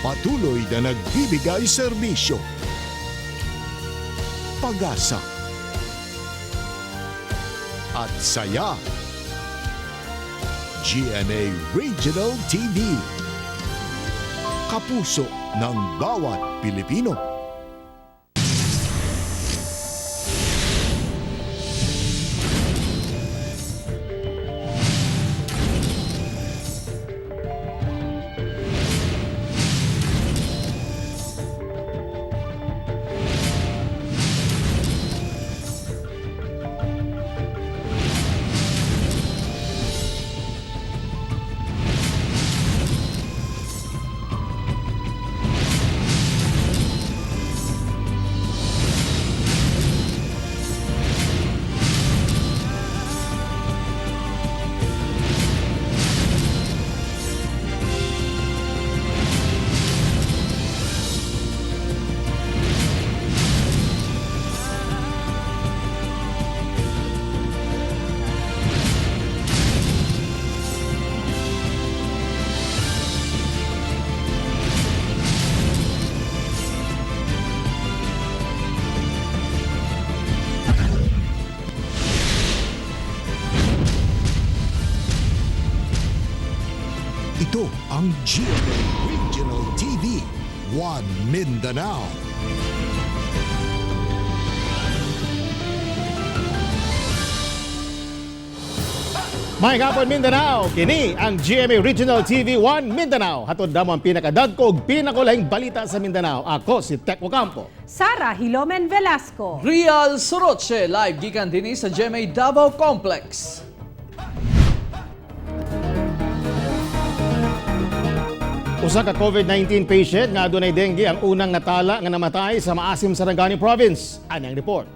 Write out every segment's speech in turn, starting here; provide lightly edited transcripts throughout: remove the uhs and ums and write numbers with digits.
Patuloy na nagbibigay serbisyo. Pag-asa at saya. GMA Regional TV. Kapuso ng bawat Pilipino. Ito ang GMA Regional TV, One Mindanao. May kapon Mindanao, kini ang GMA Regional TV 1 Mindanao. Hatod damo ang pinakadagkog, pinakulaing balita sa Mindanao. Ako si Tek Ocampo. Sara Hilomen Velasco. Real Soroche, live gikan din sa GMA Davao Complex. Usa ka COVID-19 patient nga adunay dengue ang unang natala nga namatay sa Maasim, Sarangani Province. Anang report.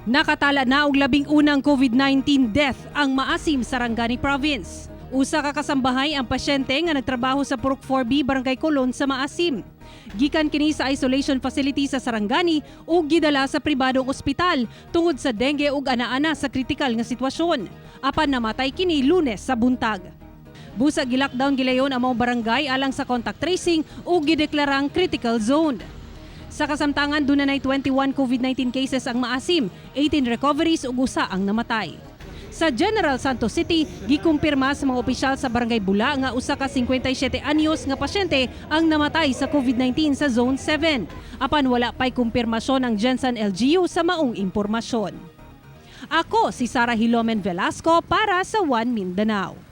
Nakatala na og 11 COVID-19 death ang Maasim, Sarangani Province. Usa ka kasambahay ang pasyente nga nagtrabaho sa Purok 4B, Barangay Colon sa Maasim. Gikan kini sa isolation facility sa Sarangani ug gidala sa pribadong ospital tungod sa dengue ug ana-ana sa kritikal nga sitwasyon. Apan namatay kini Lunes sa buntag. Busa gi-lockdown gilayon ang mga barangay alang sa contact tracing ug gideklarang critical zone. Sa kasamtangan dunay 21 COVID-19 cases ang Maasim, 18 recoveries ug usa ang namatay. Sa General Santos City, gikumpirma sa mga opisyal sa Barangay Bula nga usa ka 57 anyos nga pasyente ang namatay sa COVID-19 sa Zone 7. Apan wala pay kumpirmasyon ang Jensen LGU sa maong impormasyon. Ako si Sara Hilomen Velasco para sa One Mindanao.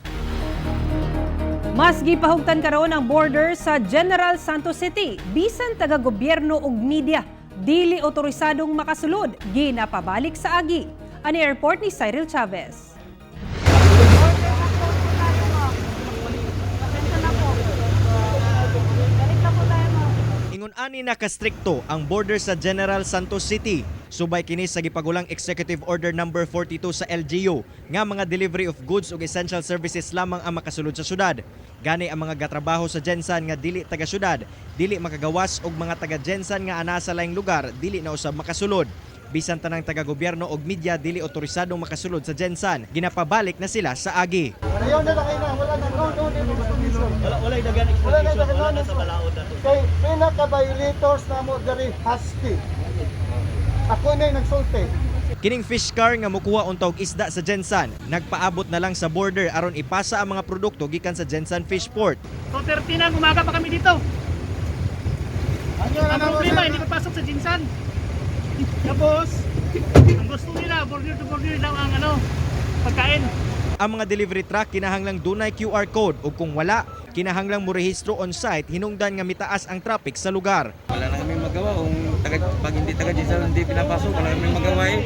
Mas gipahugtan karon ang border sa General Santos City bisan taga-gobyerno ug media dili otorisadong makasulod ginapabalik sa agi. Ani airport ni Cyril Chavez. Ingon ani na kastrikto ang border sa General Santos City. Subay kini sa gipagulang Executive Order number 42 sa LGU nga mga delivery of goods ug essential services lamang ang makasulod sa syudad. Gani ang mga gatrabaho sa Jensen nga dili taga syudad, dili makagawas og mga taga Jensen nga ana sa laing lugar dili na usab makasulod. Bisan tanang taga-gobyerno og media dili otorisadong makasulod sa Jensen, ginapabalik na sila sa agi. Ayaw na lang kayo na, wala na, Walay dagan explanation, wala na sa balaod na to. kay pinaka-violators na mo dari husky. Ako na yung nagsulti. Kining fish car nga mukuha untog isda sa Jensen, nagpaabot na lang sa border aron ipasa ang mga produkto gikan sa Jensen Fish Port. So 13 na umaga pa kami dito. Ang problema, hindi papasok sa Jinsan. Tapos, ang gusto nila, border to border lang ang pagkain. Ang mga delivery truck kinahanglang dunay QR code ug kung wala, kinahanglang mo rehistro on site hinungdan nga mitaas ang traffic sa lugar. Wala na kami magawa kung pag hindi taga Jensen hindi pinapasok, wala kami magawa eh.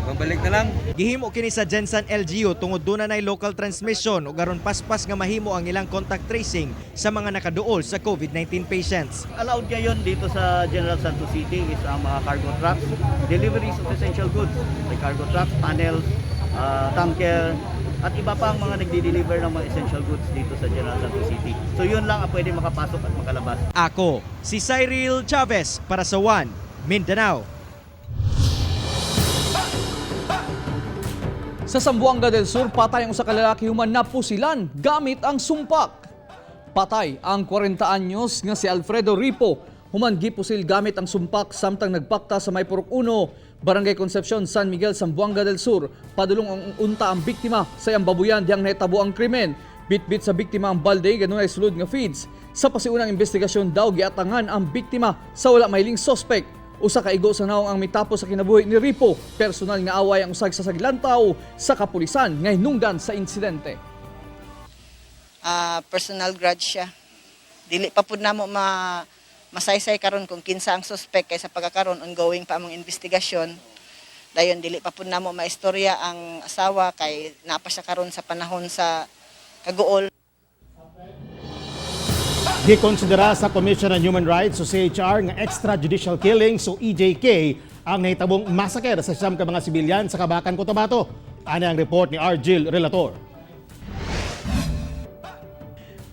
Babalik na lang. Gihimo kini sa Jensen LGU tungod duna nay local transmission ug aron paspas nga mahimo ang ilang contact tracing sa mga nakaduol sa COVID-19 patients. Allowed ngayon dito sa General Santos City is ang mga cargo trucks, deliveries of essential goods, like cargo trucks, panels, tanker, at iba pa ang mga nagdi-deliver ng mga essential goods dito sa General Santos City. So yun lang ang pwede makapasok at makalabas. Ako, si Cyril Chavez para sa One Mindanao. Sa Zamboanga del Sur, patay ang usa ka lalaki human napusilan gamit ang sumpak. Patay ang 40 anyos nga si Alfredo Ripo. Human gipusil gamit ang sumpak samtang nagpakta sa May Purok 1, Barangay Concepcion, San Miguel, Zamboanga del Sur. Padulong ang unta ang biktima sa iyang babuyan diyang naitabo ang krimen. Bit-bit sa biktima ang balde ganun ay sulod nga feeds. Sa pasiunang investigasyon daw giatangan ang biktima sa wala mayling suspect. Usa ka igo sa naong ang mitapos sa kinabuhi ni Ripo. Personal nga away ang usag sa saglantaw sa kapulisan nga hinungdan sa insidente. Personal grudge siya. Dili pa pud namo masaysay karon kung kinsa ang suspect kaysa pagkakaron ongoing pa among investigasyon. Dayon dili pa pud namo maistorya ang asawa kay napa siya karon sa panahon sa kaguol. Gikonsidera sa Commission on Human Rights o CHR nga extrajudicial killings o EJK ang nahitabong massacre sa siyam ka mga sibilyan sa Kabakan, Cotabato. Ano ang report ni Argil Relator?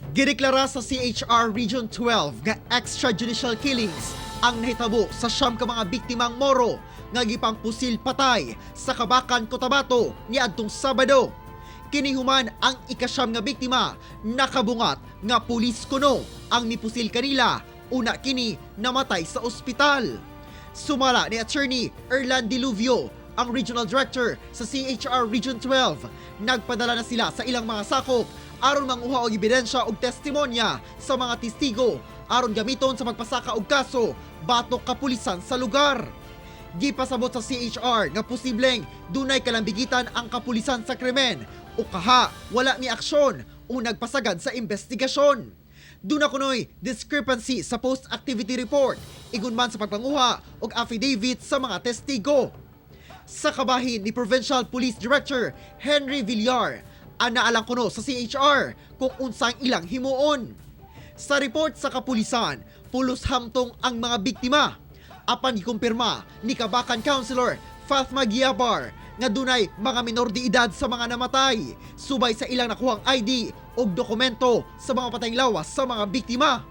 Gideklara sa CHR Region 12 nga extrajudicial killings ang nahitabo sa siyam ka mga biktimang Moro nga gipang pusil patay sa Kabakan, Cotabato niadtong Sabado. Kinihuman ang ikasyam nga biktima nakabungat nga pulis kuno ang nipusil kanila, una kini namatay sa ospital. Sumala ni Attorney Erlan Diluvio, ang Regional Director sa CHR Region 12. Nagpadala na sila sa ilang mga sakop aron manguha og ebidensya og testimonya sa mga testigo aron gamiton sa pagpasaka og kaso batok kapulisan sa lugar. Gipasabot sa CHR nga posibleng dunay kalambigitan ang kapulisan sa krimen o kaha wala ni aksyon o nagpasagad sa investigasyon. Duna kunoy discrepancy sa post-activity report igun man sa pagpanguha og affidavit sa mga testigo. Sa kabahin ni Provincial Police Director Henry Villar, anaalang kuno sa CHR kung unsang ilang himuon. Sa report sa kapulisan, pulos hamtong ang mga biktima. Apan gikumpirma ni Kabakan Councilor Fatima Giabar nga dunay mga minor de edad sa mga namatay, subay sa ilang nakuhang ID o dokumento sa mga patayng lawas sa mga biktima.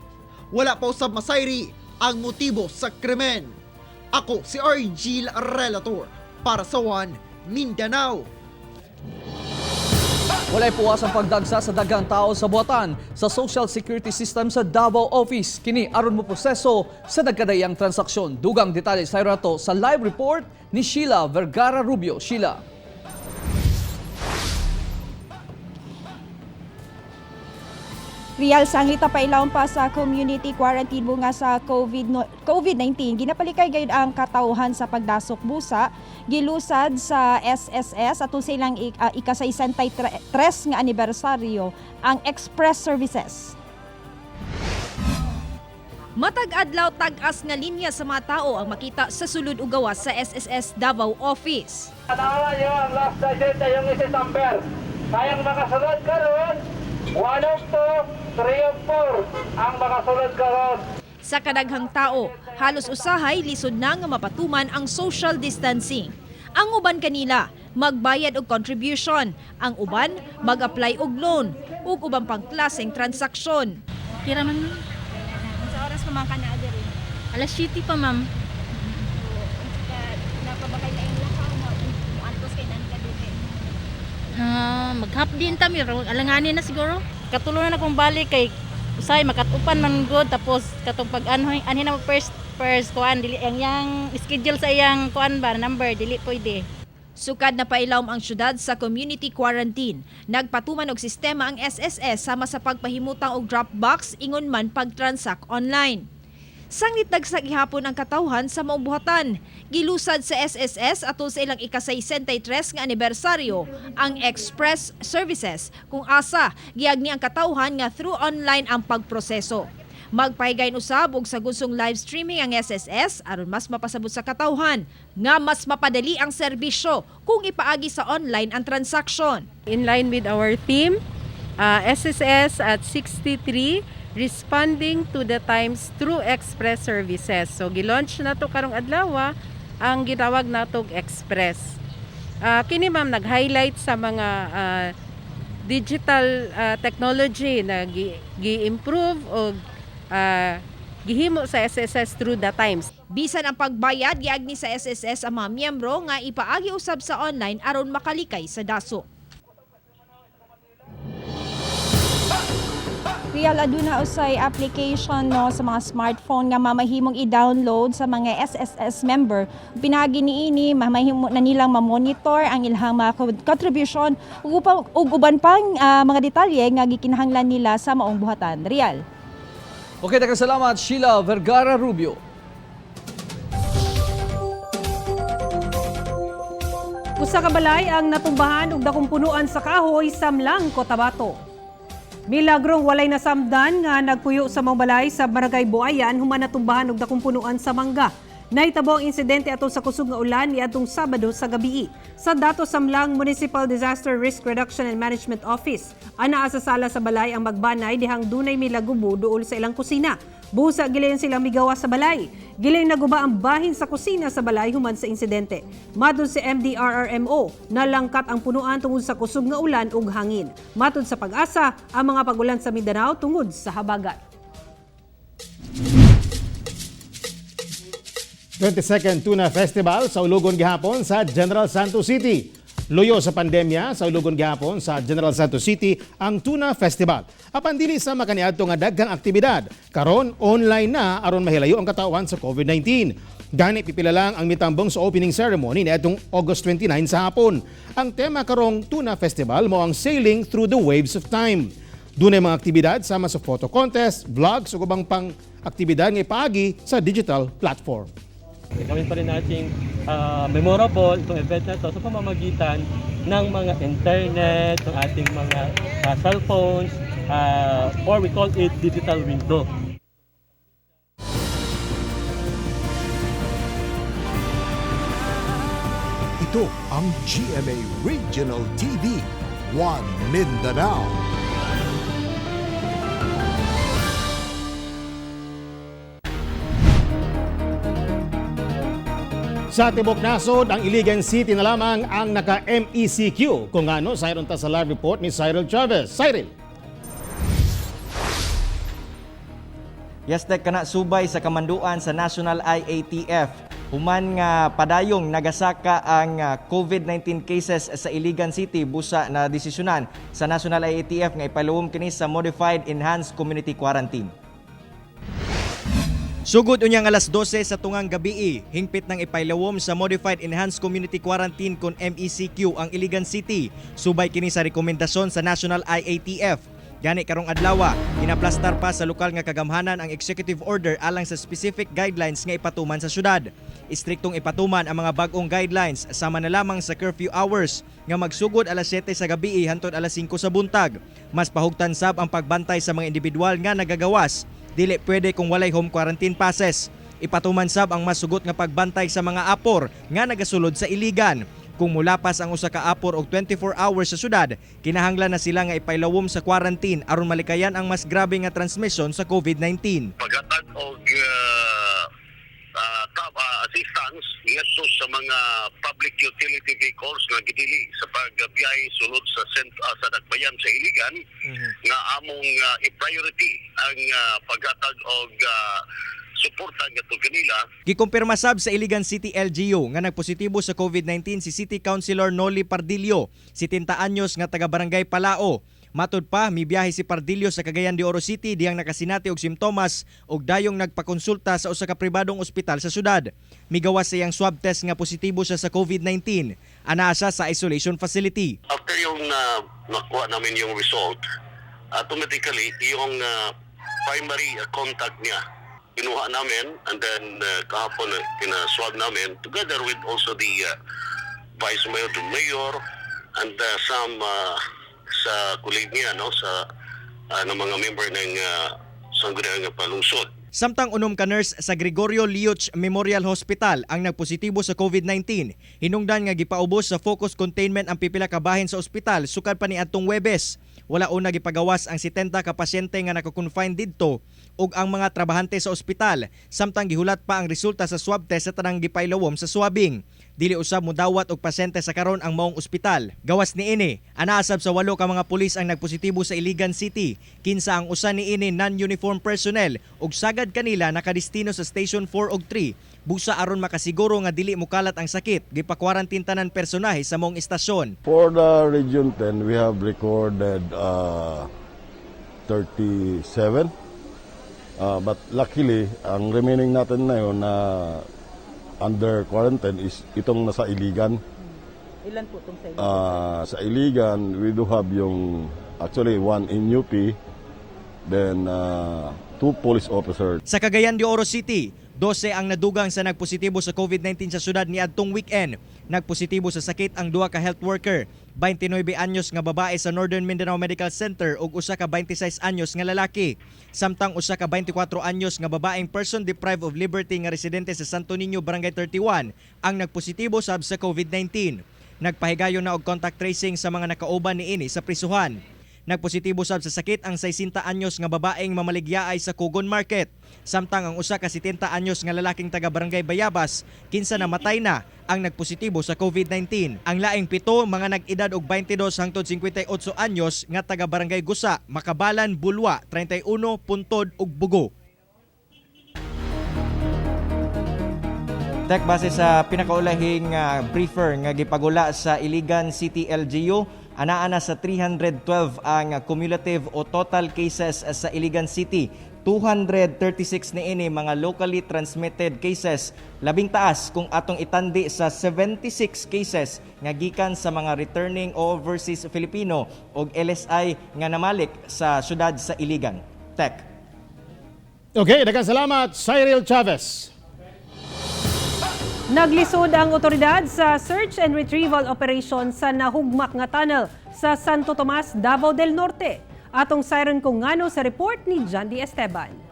Wala pa usab masayri ang motibo sa krimen. Ako si Argil Relator para sa One Mindanao. Walay puwas ang pagdagsa sa daghang tao sa buhatan sa Social Security System sa Davao Office. Kini aron mo proseso sa nagkadayang transaksyon. Dugang detalye sa rato sa live report ni Sheila Vergara Rubio. Sheila. Real sangita pa ilawon pa sa community quarantine bunga sa COVID-19. Ginapalikay gayud ang katawhan sa pagdasok busa, gilusad sa SSS atong sa ilang ika-63 nga anibersaryo ang express services. Matag adlaw tag-as nga linya sa mga tao ang makita sa sulod ug gawas sa SSS Davao Office. Tanawan nyo ang last digit ay yung isi number. Kayang makasunod karon 1 of 2, 3 of 4 ang makasunod karon. Sa kadaghang tao, halos usahay lisod na nga mapatuman ang social distancing. Ang uban kanila magbayad og contribution, ang uban mag-apply og loan ug ubang pang klaseng transaksyon. Kira man Sa oras pa man kana diri. alas 7 pa ma'am. Napabakay na yung lakaw mo antos kay nan kadili. Maghap din ta mi alanganin na siguro. Katulungan akong balik kay usay makatupan man good tapos katong pag-anhoy anhin na first kuan dili yang schedule sa iyang kuan ba number dili pwede. Sukad na pailawom ang syudad sa community quarantine. Nagpatuman og sistema ang SSS sama sa pagpahimutang og drop box ingon man pag-transact online. Sanglit dagsa gihapon ang katawhan sa maubuhatan. Gilusad sa SSS ato sa ilang ika-63 nga anibersaryo ang express services kung asa giagni ang katawhan nga through online ang pagproseso. Magpahigayon usab og sa gunsong live streaming ang SSS aron mas mapasabot sa katawhan nga mas mapadali ang serbisyo kung ipaagi sa online ang transaksyon. In line with our theme, SSS at 63 responding to the times through express services. So gilaunch na to karong adlaw ang gitawag natog express. Kini ma'am nag-highlight sa mga digital technology na gi-improve o gihimo sa SSS through the times. Bisan ang pagbayad giagni sa SSS ang mga miyembro nga ipaagi usab sa online aron makalikay sa daso. Real aduna usay application no sa mga smartphone nga mamahimong i-download sa mga SSS member. Pinagi niini mamahimo na nilang ma-monitor ang ilang mga contribution ug uban pang mga detalye nga gikinahanglan nila sa maong buhatan. Real. Okay, daghang salamat Sheila Vergara Rubio. Usa ka balay ang natumbahan ug dakong punuan sa kahoy sa Mlang, Cotabato. Milagrong walay nasamdan nga nagpuyo sa mga balay sa Barangay Buayan human natumbahan og dakong punuan sa mangga. Nahitabo ang insidente atong sa kusog nga ulan niadtong Sabado sa gabii. Sa datos sa Mlang Municipal Disaster Risk Reduction and Management Office, anaa sa sala sa balay ang magbanay dihang dunay milagubo duol sa ilang kusina. Busa gilayon silang migawa sa balay. Gilayon naguba ang bahin sa kusina sa balay human sa insidente. Matud si MDRRMO, nalangkat ang punuan tungod sa kusog nga ulan ug hangin. Matud sa Pag-asa, ang mga pagulan sa Mindanao tungod sa habagat. 22nd Tuna Festival sa Ulugon gihapon sa General Santos City. Luyo sa pandemya sa Ulugon gihapon sa General Santos City ang Tuna Festival. Apan dili sa makaniadto nga daghang aktibidad. Karon online na aron mahilayo ang katawan sa COVID-19. Gani pipila lang ang mitambong sa opening ceremony niadtong August 29 sa hapon. Ang tema karong Tuna Festival mao ang Sailing Through the Waves of Time. Dunay mga aktibidad sama sa photo contest, vlogs ug ubang pang aktibidad nga ipaagi sa digital platform. Gawin pa rin nating memorable itong event na ito sa pamamagitan ng mga internet, ng ating mga cellphones, or we call it digital window. Ito ang GMA Regional TV, One Mindanao. Sa Tibok Nasod, ang Iligan City na lamang ang naka-MECQ. Kung ano, sayron ta sa live report ni Cyril Chavez. Cyril. Yastek kana subay sa kamanduan sa National IATF. Human nga padayong nagasaka ang COVID-19 cases sa Iligan City busa na desisyonan sa National IATF nga ipaluwom kini sa Modified Enhanced Community Quarantine. Sugod unyang alas 12 sa tungang gabii, hingpit ng ipailawom sa Modified Enhanced Community Quarantine kon MECQ ang Iligan City, subay kini sa rekomendasyon sa National IATF. Gani karong adlaw, ginaplastar pa sa lokal nga kagamhanan ang executive order alang sa specific guidelines nga ipatuman sa syudad. Istriktong ipatuman ang mga bag-ong guidelines sama na lamang sa curfew hours nga magsugod alas 7 sa gabii hangtod alas 5 sa buntag. Mas pahugtan sab ang pagbantay sa mga individual nga nagagawas. Dili pwede kung walay home quarantine passes. Ipatuman sab ang masugot nga pagbantay sa mga apor nga nagasulod sa Iligan. Kung mulapas ang usa ka apor og 24 hours sa syudad, kinahanglan na sila nga ipailawom sa quarantine aron malikayan ang mas grabe nga transmission sa COVID-19. Paghatag og assistance ngadto sa mga public utility vehicles nga gidili sa pagbiyahe sulod sa Dakbayan sa Iligan nga among i-priority ang paghatag og suporta ngadto kanila. Gikumpirma sab sa Iligan City LGU nga nagpositibo sa COVID-19 si City Councilor Noli Pardillo, 70 anyos nga taga Barangay Palao. Matud pa, mibiyahe si Pardillo sa Cagayan de Oro City diyang nakasinati og simptomas ug dayong nagpakonsulta sa usa ka pribadong ospital sa syudad. Migawas siyang swab test nga positibo siya sa COVID-19. Anaa siya sa isolation facility. After yung nakuha namin yung result, automatically yung primary contact niya kinuha namin, and then kahapon pina-swab namin together with also the Vice Mayor, the Mayor, and some sa kulig niya, no, sa mga member ng Sangguniang Palungsod. Samtang unom ka nurse sa Gregorio Lioch Memorial Hospital ang nagpositibo sa COVID-19, hinungdan nga gipaubos sa focus containment ang pipila ka bahin sa ospital sukad pa niadtong Huwebes. Wala una gipagawas ang 70 ka pasyente nga naka-confine didto ug ang mga trabahante sa ospital, samtang gihulat pa ang resulta sa swab test sa tanang gipailawom sa swabbing. Dili usab modawat og pasyente sa karon ang maong ospital. Gawas niini, anaasab sa 8 ka mga pulis ang nagpositibo sa Iligan City. Kinsa ang usa niini non-uniform personnel ug sagad kanila nakadestino sa Station 4 ug 3. Busa aron makasiguro nga dili mukalat ang sakit, gipa-quarantine tanan personahe sa maong istasyon. For the Region 10, we have recorded 37. But luckily, ang remaining natin na yun na under quarantine is itong nasa Iligan. Ilan po itong sa inyo? Sa Iligan, we do have yung, actually, one in UP, then 2 police officers. Sa Cagayan de Oro City, 12 ang nadugang sa nagpositibo sa COVID-19 sa syudad ni adtong weekend. Nagpositibo sa sakit ang 2 ka health worker, 29 anyos nga babae sa Northern Mindanao Medical Center ug usa ka 26 anyos nga lalaki. Samtang usa ka 24 anyos nga babaeng person deprived of liberty nga residente sa Santo Niño, Barangay 31 ang nagpositibo sab sa COVID-19. Nagpahigayon na og contact tracing sa mga nakauban niini sa prisuhan. Nagpositibo sab sa sakit ang 60 anyos nga babaeng mamaligyaay sa Kugon Market. Samtang ang usa ka 70 anyos nga lalaking taga Barangay Bayabas, kinsa namatay na ang nagpositibo sa COVID-19. Ang laing 7 mga nag-edad og 22 hangtod 58 anyos nga taga Barangay Gusa, Makabalan, Bulwa, 31, Puntod ug Bugo. Tek, base sa pinakaulahing briefer nga gipagula sa Iligan City LGU, anaa na sa 312 ang cumulative o total cases sa Iligan City. 236 niini mga locally transmitted cases, labing taas kung atong itandi sa 76 cases nga gikan sa mga returning overseas Filipino o LSI nga namalik sa syudad sa Iligan. Tek. Okay, daghang salamat, Cyril Chavez. Naglisod ang otoridad sa search and retrieval operation sa nahugmak nga tunnel sa Santo Tomas, Davao del Norte. Atong siren kung ngano sa report ni John D. Esteban.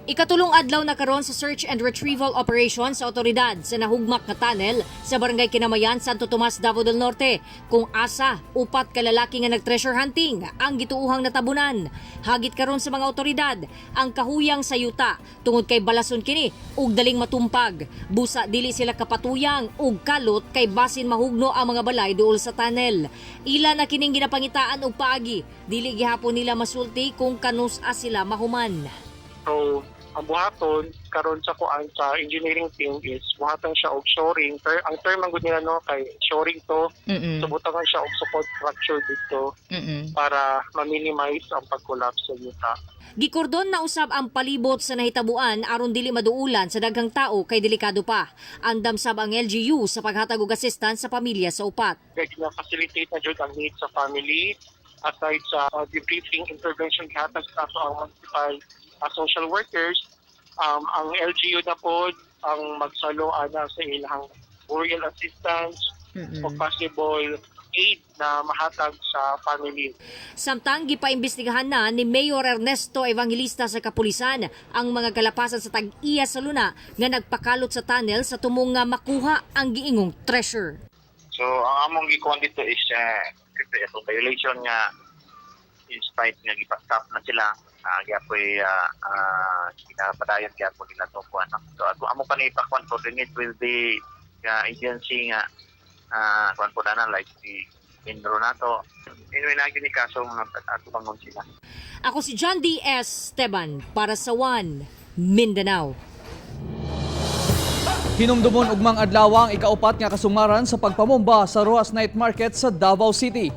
Ikatulong adlaw na karon sa search and retrieval operation sa otoridad sa nahugmak nga tunnel sa Barangay Kinamayan, Santo Tomas, Davao del Norte, kung asa 4 ka lalaki nga nag-treasure hunting ang gituuhang natabunan. Hagit karon sa mga otoridad ang kahuyang sa yuta tungod kay balason kini ug daling matumpag. Busa dili sila kapatuyang ug kalot kay basin mahugno ang mga balay duol sa tunnel. Ila na kining ginapangitaan og paagi, dili gihapon nila masulti kung kanus-a sila mahuman. So, ang buhaton karon sa kuan sa engineering team is buhaton siya og shoring. Ang term ang gud nila no kay shoring to. So butangan siya og support structure dito para ma-minimize ang pag-collapse sa yuta. Gikordon na usab ang palibot sa nahitabuan aron dili maduulan sa daghang tao kay delikado pa. Andam sab ang LGU sa paghatag og assistance sa pamilya sa upat. Kaya gina-facilitate na jud ang needs sa family aside sa debriefing intervention gihatag sa ang municipal social workers. Ang LGU na po ang magsalo ana sa ilang burial assistance o possible aid na mahatag sa family. Samtang gipaimbestigahan na ni Mayor Ernesto Evangelista sa kapulisan ang mga kalapasan sa Tag-iya sa Luna nga nagpakalot sa tunnel sa tumong nga makuha ang giingong treasure. So ang among gikuan dito is itong violation nga in spite nga gipastop na sila. Gyapoy pinapadayon gyapon nila to kuan. So ato amo pa ni pakwan coordinate with the agency nga kuan po na like si Indro nato. Anyway na gini kaso nga ato bangon sila. Ako si John D. Esteban para sa One Mindanao. Hinumdumon ugmang adlaw ang ikaupat nga kasungmaran sa pagpamomba sa Roas Night Market sa Davao City.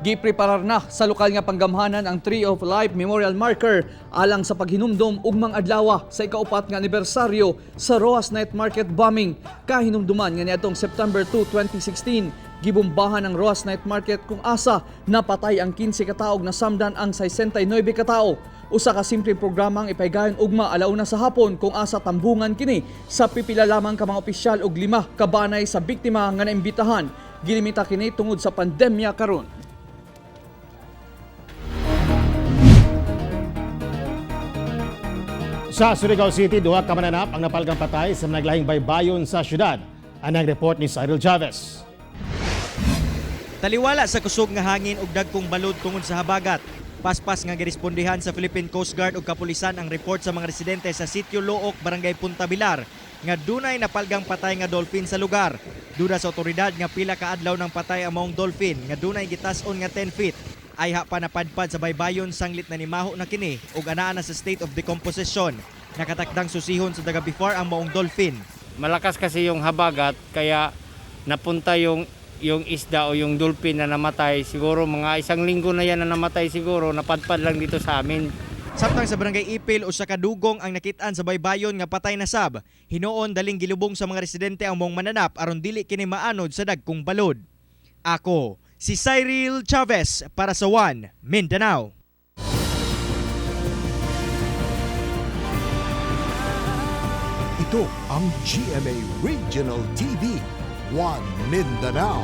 Gipreparar na sa lokal nga panggamhanan ang Tree of Life Memorial Marker alang sa paghinumdum ugmang adlaw sa ikaupat nga anibersaryo sa Roas Night Market bombing. Kahinumduman nga niadtong September 2, 2016, gibombahan ang Roas Night Market kung asa napatay ang 15 ka tawo na samdan ang 69 ka tawo. Usa ka simpleng programang ipaygayon ugma alauna sa hapon kung asa tambungan kini sa pipila lamang ka mga opisyal og 5 kabanay sa biktima nga naimbitahan. Gilimita kini tungod sa pandemya karon. Sa Surigao City, 2 ka mananap ang napalgang patay sa naglahing baybayon sa syudad. Anang report ni Cyril Chavez. Taliwala sa kusog nga hangin ug dagkong balod tungod sa habagat. Paspas nga girespondihan sa Philippine Coast Guard ug kapulisan ang report sa mga residente sa Sitio Look, Barangay Punta Bilar nga dunay napalgang patay nga dolphin sa lugar. Duda sa otoridad nga pila ka adlaw nang patay ang maong dolphin nga dunay gitas-on nga 10 feet. Ayha pa napadpad sa baybayon sanglit na nimaho na kini ug anaa na sa state of decomposition. Nakatakdang susihon sa daga before ang maong dolphin. Malakas kasi yung habagat kaya napunta yung yung isda o yung dolphin na namatay, siguro mga 1 linggo na yan na namatay siguro, napadpad lang dito sa amin. Samtang sa Barangay Ipil o sa Kadugong ang nakitaan sa baybayon nga patay na sab, hinuon daling gilubong sa mga residente ang mong mananap aron dili kini maanod sa dagkong balod. Ako, si Cyril Chavez para sa One Mindanao. Ito ang GMA Regional TV, One Mindanao.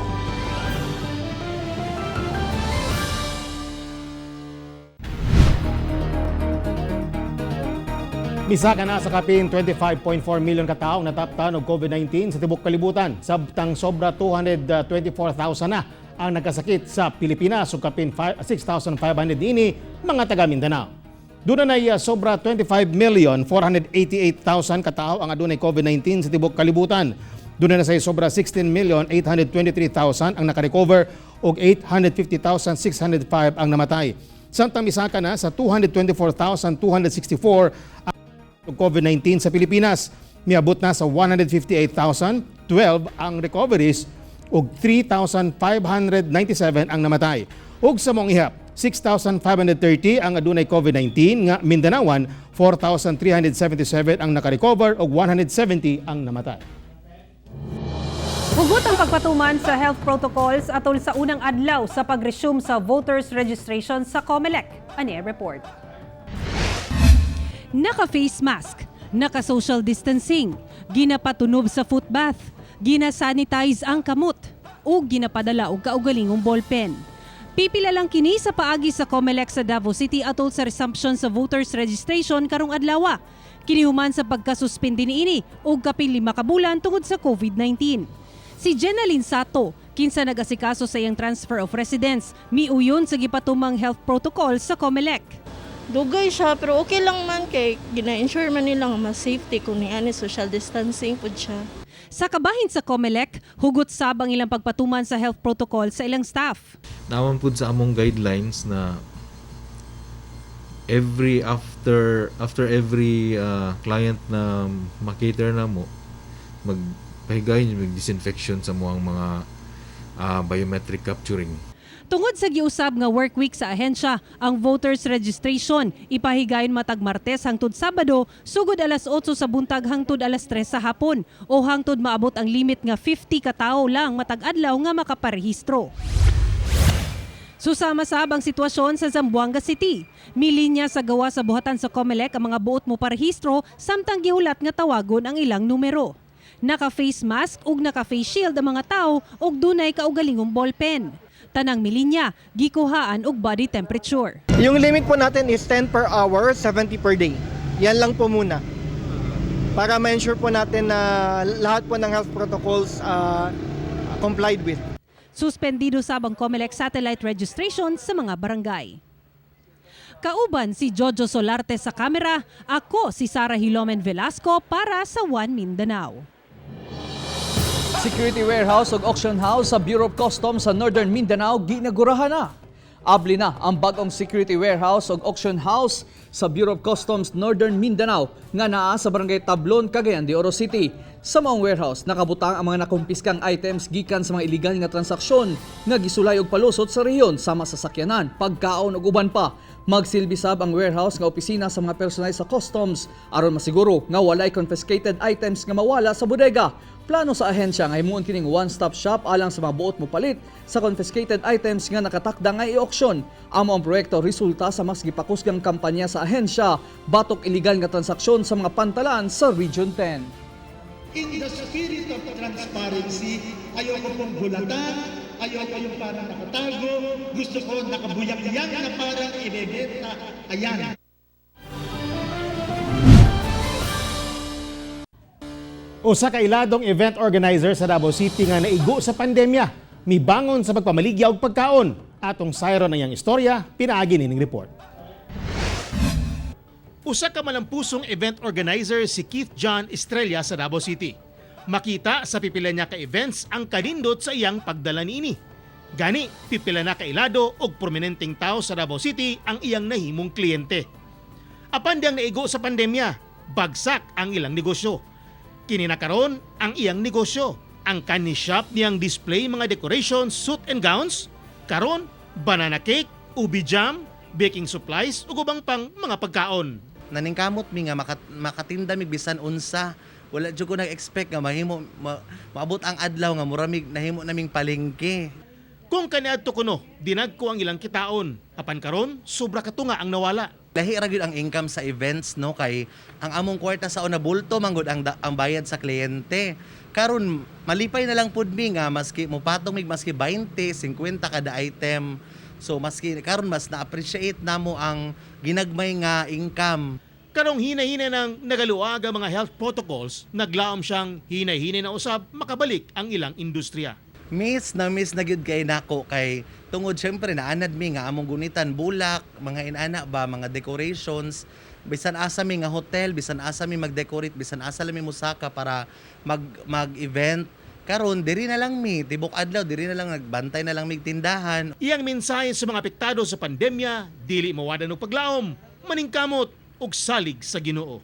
Misa ka na sa kapin 25.4 million kataong nataptan og COVID-19 sa tibok kalibutan. Sabtang sobra 224,000 na ang nagkasakit sa Pilipinas ug kapin 6,500 ini mga taga Mindanao. Doon na sobra 25,488,000 katao ang adunay COVID-19 sa tibok kalibutan. Doon na say sobra 16,823,000 ang nakarecover ug 850,605 ang namatay. Samtang misaka na sa 224,264 ang COVID-19 sa Pilipinas. Miabot na sa 158,012 ang recoveries ug 3,597 ang namatay. Ug sa mong ihap, 6,530 ang adunay COVID-19 nga Mindanaoan, 4,377 ang nakarecover ug 170 ang namatay. Hugot ang pagpatuman sa health protocols atol sa unang adlaw sa pag-resume sa voters registration sa COMELEC. Ani report. Naka-face mask, naka-social distancing, ginapatunob sa foot bath, ginasanitize ang kamot, o ginapadala og kaugalingong ballpen. Pipila lang kini sa paagi sa COMELEC sa Davao City atol sa resumption sa voters registration karong adlaw. Kinihuman sa pagkasuspindi niini og kapin 5 ka bulan tungod sa COVID-19. Si Jenalyn Sato, kinsa nag-asikaso sa iyang transfer of residence, miuyon sa gipatumang health protocol sa COMELEC. Dugay siya, pero okay lang man kay gina-ensure man nilang mas safety kung niani social distancing pud siya. Sa kabahin sa COMELEC, hugot sabang ilang pagpatuman sa health protocol sa ilang staff. Naman pud sa among guidelines na after every client na makater na mo, magpahigayon yung disinfection sa mga biometric capturing. Tungod sa giusab nga work week sa ahensya, ang voters registration ipahigayon matag Martes hangtod Sabado, sugod alas 8 sa buntag hangtod alas 3 sa hapon o hangtod maabot ang limit nga 50 ka tawo lang matag adlaw nga makaparehistro. Susama sabang sitwasyon sa Zamboanga City. Milinya sa gawa sa buhatan sa COMELEC ang mga buot mo parehistro samtang gihulat nga tawagon ang ilang numero. Naka-face mask ug naka-face shield ang mga tao ug dunay kaugalingong ballpen. Tanang milinya, gikuhaan og body temperature. Yung limit po natin is 10 per hour, 70 per day. Yan lang po muna. Para ma-ensure po natin na lahat po ng health protocols complied with. Suspendido sabang COMELEC satellite registration sa mga barangay. Kauban si Jojo Solarte sa kamera, ako si Sara Hilomen Velasco para sa One Mindanao. Security warehouse ug auction house sa Bureau of Customs sa Northern Mindanao ginagurahan na. Abli na ang bagong security warehouse ug auction house sa Bureau of Customs Northern Mindanao nga naa sa Barangay Tablon, Cagayan de Oro City. Sa maong warehouse nakabutang ang mga nakumpiskang items gikan sa mga illegal nga transaksyon nga gisulay og palusot sa rehiyon sama sa sakyanan, pagkaon ug uban pa. Magsilbi sab ang warehouse nga opisina sa mga personel sa customs aron masiguro nga walay confiscated items nga mawala sa bodega. Plano sa ahensya nga himuon kining one-stop shop alang sa mga buot mo palit sa confiscated items nga nakatakda nga i-auction. Amo ang proyekto resulta sa mas gipakusgang kampanya sa ahensya batok illegal nga transaksyon sa mga pantalan sa Region 10. In the spirit of transparency, ayoko pong bulatan, ayoko yung parang nakatago, gusto ko nakabuyak-yak na parang ibebenta. Ayan. Usa ka iladong event organizer sa Davao City nga naigo sa pandemya, mibangon sa pagpamaligya og pagkaon. Atong sayro na iyang istorya, pinaagi nining report. Usa ka malampusong event organizer si Keith John Estrella sa Davao City. Makita sa pipila niya ka events ang kanindot sa iyang pagdala niini. Gani, pipila na ka ilado og prominenteng tao sa Davao City ang iyang nahimong kliyente. Apan diyang naigo sa pandemya, bagsak ang ilang negosyo. Kini na karon ang iyang negosyo, Ang candy shop niyang display mga decorations, suit and gowns, karon banana cake, ubi jam, baking supplies ug ubang pang mga pagkaon. Naningkamot mi nga makatinda mi bisan unsa. Wala jud ko nag-expect nga mahimo maabot ang adlaw nga muramig nahimo naming palengke. Kung kaniadto kuno, dinagko ang ilang kitaon. Apan karon, sobra katunga ang nawala. Lahi ra gyud ang income sa events no kay ang among kwarta sa una bulto manggod ang bayad sa kliyente. Karon malipay na lang pud mi nga maski mopatong mig maski 20, 50 kada item. So maski karon mas na-appreciate namo ang ginagmay nga income. Karong hinay-hinay ng nagaluag ang mga health protocols, naglaom siyang hinay-hinay na usab makabalik ang ilang industriya. Miss na gyud kay nako kay tungod syempre naanad mi nga among gunitan bulak, mga inana ba, mga decorations, bisan asa mi nga hotel, bisan asa mi mag-decorate, bisan asa mi musaka para mag-event. Karon diri na lang mi tibok adlaw, diri na lang nagbantay na lang mig tindahan. Iyang mensahe sa mga apektado sa pandemya, dili mawadan og paglaom, maningkamot ug salig sa Ginoo.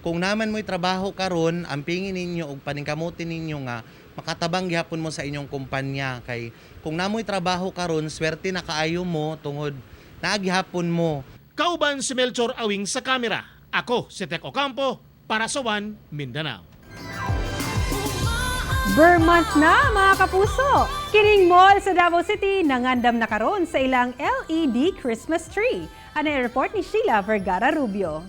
Kung naman mo'y trabaho karon, ampingin ninyo og paningkamutin ninyo nga makatabang gihapon mo sa inyong kumpanya kay kung namoy trabaho karon swerte na kaayo mo tungod naagihapon mo. Kauban si Melchor Awing sa kamera. Ako si Tek Ocampo para sa One Mindanao. Burr month na mga kapuso. Kining mall sa Davao City nangandam na karon sa ilang LED Christmas tree. Ano yung report ni Sheila Vergara Rubio.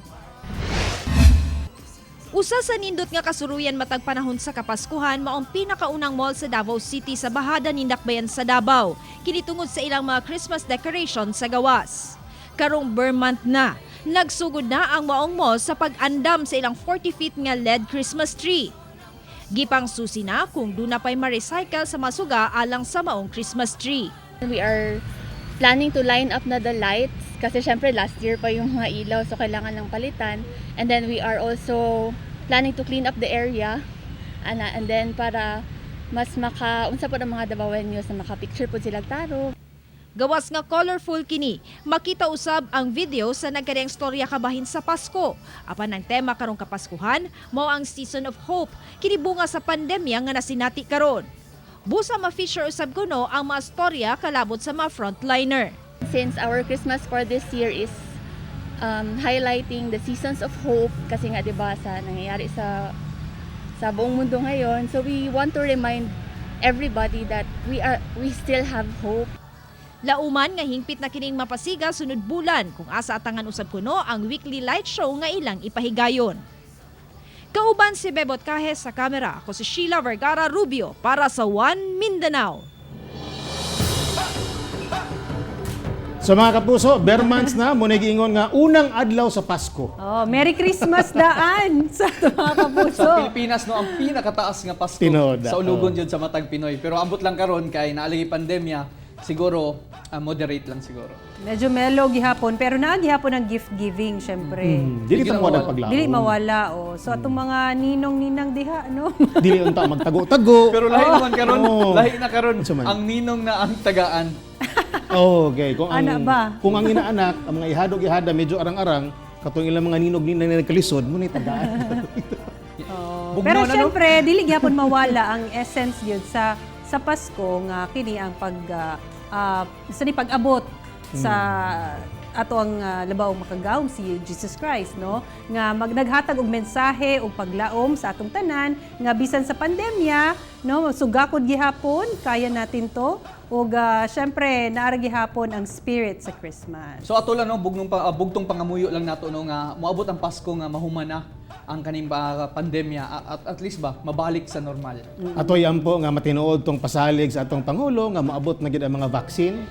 Usa sa nindot nga kasuruyan matag panahon sa Kapaskuhan maong pinakaunang mall sa Davao City sa bahada ni Dakbayan sa Davao, kinitungod sa ilang mga Christmas decoration sa gawas. Karong Burr month na, nagsugod na ang maong mall sa pag-andam sa ilang 40 feet nga LED Christmas tree. Gipang susi na kung doon na pa'y ma-recycle sa masuga alang sa maong Christmas tree. We are planning to line up na the lights kasi syempre last year pa yung mga ilaw so kailangan lang palitan. And then we are also planning to clean up the area and then para mas unsa po ang mga Davaoenos na maka-picture po sila taro. Gawas nga colorful kini, makita usab ang video sa nagkadayang storya kabahin sa Pasko. Apan ang tema karong Kapaskuhan, mao ang Season of Hope, kini bunga sa pandemya nga nasinati karon. Busa ma-feature usab kuno ang mga storya kalabot sa mga frontliner. Since our Christmas for this year is highlighting the seasons of hope kasi nga 'di ba sa nangyayari sa buong mundo ngayon, so we want to remind everybody that we still have hope. Lauman nga hingpit na kining mapasiga sunod bulan kung asa atangan usab kuno ang weekly light show nga ilang ipahigayon. Kauban si Bebot Kahes sa kamera, ako si Sheila Vergara Rubio para sa One Mindanao. So mga kapuso, Burr months na, muna giingon nga unang adlaw sa Pasko. Oh, Merry Christmas daan sa mga kapuso. Sa Pilipinas no ang pinakataas nga Pasko Tinoda, sa ulugon jud sa matag Pinoy. Pero ambot lang karon kay naalagi pandemya, siguro moderate lang siguro. Medyo mellow gihapon pero naa gihapon ang gift giving syempre. Dili ta mo paglaom. Dili mawala So atong mga ninong-ninang diha no. Dili unta magtago-tago. Pero lahi naman karon, lahi na karon ang ninong na ang tagaan. Okay, kung ang Ana ba? kung ang inaanak, ang mga ihadog-ihada medyo arang-arang, katong ilang mga ninog-ninang na nagkalisod, mo ni tagaan. Pero syempre dili gihapon mawala ang essence gyud sa Pasko nga kini ang pag-abot sa ato ang labaw makagawom si Jesus Christ no nga naghatag og mensahe og paglaom sa atong tanan nga bisan sa pandemya no sugakod gihapon kaya natin to ug syempre naara gihapon ang spirit sa Christmas. So ato lang no bugtong pangamuyo lang nato no nga moabot ang Pasko nga mahumana ang kaning pandemya at least ba mabalik sa normal. Atoy ampo nga matinuod tong pasalig sa atong pangulo nga moabot na gid ang mga vaccine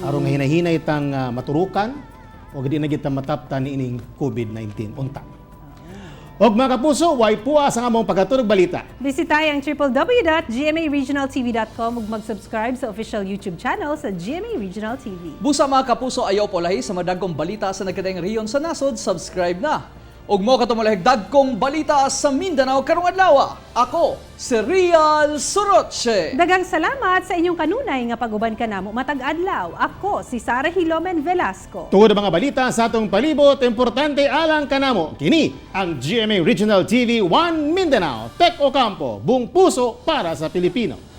aron nga hinahinay tang maturukan o gid na gid ta mataptan niining COVID-19 unta. Og mga kapuso, way puas ang among pagkatulog balita. Bisitahin ang www.gmaregionaltv.com ug mag-subscribe sa official YouTube channel sa GMA Regional TV. Busa mga kapuso, ayaw po lahi sa madagkong balita sa nagkadayang rehiyon sa nasod, subscribe na. Ug mo katumulahigdag kong balita sa Mindanao karong adlaw. Ako si Rial Soroche. Dagang salamat sa inyong kanunay nga paguban kanamo matag adlaw. Ako si Sara Hilomen Velasco. Tungod ang mga balita sa atong palibot, importante alang kanamo. Kini ang GMA Regional TV 1 Mindanao. Tek Ocampo, buong puso para sa Pilipino.